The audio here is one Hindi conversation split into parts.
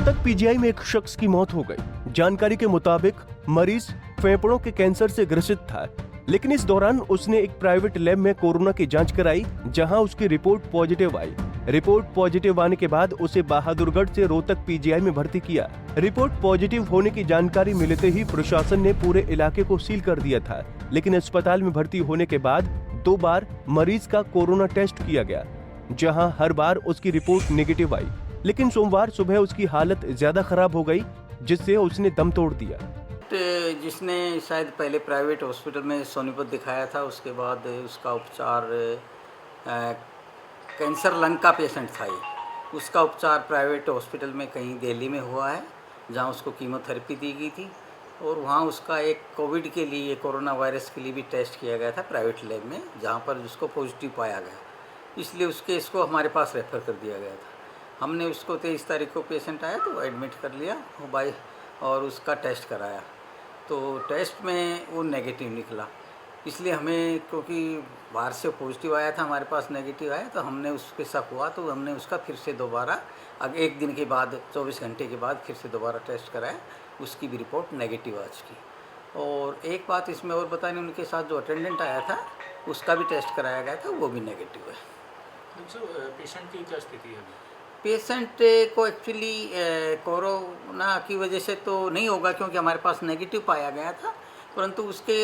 रोहतक पीजीआई में एक शख्स की मौत हो गई। जानकारी के मुताबिक मरीज फेफड़ों के कैंसर से ग्रसित था, लेकिन इस दौरान उसने एक प्राइवेट लैब में कोरोना की जांच कराई, जहां उसकी रिपोर्ट पॉजिटिव आई। रिपोर्ट पॉजिटिव आने के बाद उसे बहादुरगढ़ से रोहतक पीजीआई में भर्ती किया। रिपोर्ट पॉजिटिव होने की जानकारी मिलते ही प्रशासन ने पूरे इलाके को सील कर दिया था, लेकिन अस्पताल में भर्ती होने के बाद 2 बार मरीज का कोरोना टेस्ट किया गया, जहां हर बार उसकी रिपोर्ट नेगेटिव आई। लेकिन सोमवार सुबह उसकी हालत ज्यादा खराब हो गई, जिससे उसने दम तोड़ दिया। जिसने शायद पहले प्राइवेट हॉस्पिटल में सोनीपत दिखाया था, उसके बाद उसका उपचार कैंसर लंग का पेशेंट था ये, उसका उपचार प्राइवेट हॉस्पिटल में कहीं दिल्ली में हुआ है, जहां उसको कीमोथेरेपी दी गई थी और वहां उसका एक कोविड के लिए, कोरोना वायरस के लिए भी टेस्ट किया गया था प्राइवेट लैब में, जहां पर उसको पॉजिटिव पाया गया। इसलिए उसके इसको हमारे पास रेफ़र कर दिया गया था। हमने उसको 23 तारीख को पेशेंट आया तो एडमिट कर लिया बाई और उसका टेस्ट कराया, तो टेस्ट में वो नेगेटिव निकला। इसलिए हमें, क्योंकि बाहर से पॉजिटिव आया था, हमारे पास नेगेटिव आया, तो हमने उसके शक हुआ तो हमने उसका फिर से दोबारा एक दिन के बाद 24 घंटे के बाद फिर से दोबारा टेस्ट कराया, उसकी भी रिपोर्ट नेगेटिव आ चुकी। और एक बात इसमें और बतानी, उनके साथ जो अटेंडेंट आया था उसका भी टेस्ट कराया गया था, वो भी नेगेटिव है। पेशेंट की क्या स्थिति है? पेशेंट को एक्चुअली कोरोना की वजह से तो नहीं होगा, क्योंकि हमारे पास नेगेटिव पाया गया था, परंतु उसके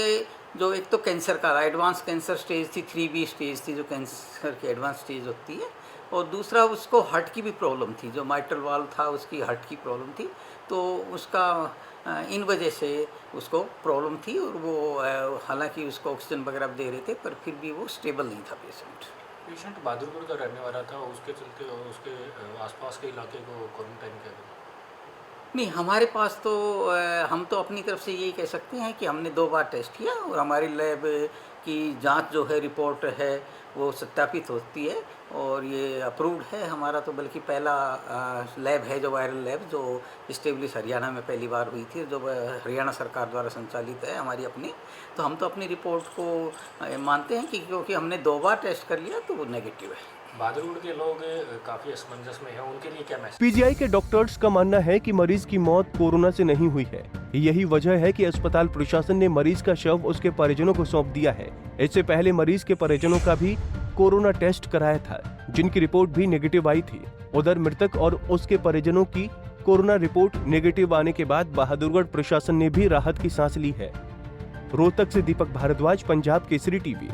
जो एक तो कैंसर का एडवांस कैंसर स्टेज थी, 3B स्टेज थी, जो कैंसर की एडवांस स्टेज होती है, और दूसरा उसको हार्ट की भी प्रॉब्लम थी, जो माइट्रल वाल्व था उसकी हार्ट की प्रॉब्लम थी, तो उसका इन वजह से उसको प्रॉब्लम थी, और वो हालांकि उसको ऑक्सीजन वगैरह दे रहे थे, पर फिर भी वो स्टेबल नहीं था पेशेंट बहादुरगढ़ का रहने वाला था, उसके चलते उसके आसपास के इलाके को क्वारंटाइन किया गया? नहीं, हमारे पास तो हम तो अपनी तरफ से यही कह सकते हैं कि हमने 2 बार टेस्ट किया और हमारी लैब की जांच जो है, रिपोर्ट है, वो सत्यापित होती है और ये अप्रूव्ड है हमारा। तो बल्कि पहला लैब है जो वायरल लैब, जो इस्टेब्लिश हरियाणा में पहली बार हुई थी, जो हरियाणा सरकार द्वारा संचालित है हमारी अपनी। तो हम तो अपनी रिपोर्ट को मानते हैं कि क्योंकि हमने 2 बार टेस्ट कर लिया तो वो नेगेटिव है। बहादुरगढ़ के लोग काफी असमंजस में हैं, उनके लिए क्या मैसेज? पीजीआई के डॉक्टर्स का मानना है कि मरीज की मौत कोरोना से नहीं हुई है। यही वजह है कि अस्पताल प्रशासन ने मरीज का शव उसके परिजनों को सौंप दिया है। इससे पहले मरीज के परिजनों का भी कोरोना टेस्ट कराया था, जिनकी रिपोर्ट भी नेगेटिव आई थी। उधर मृतक और उसके परिजनों की कोरोना रिपोर्ट नेगेटिव आने के बाद बहादुरगढ़ प्रशासन ने भी राहत की सांस ली है। रोहतक से दीपक भारद्वाज, पंजाब केसरी टीवी।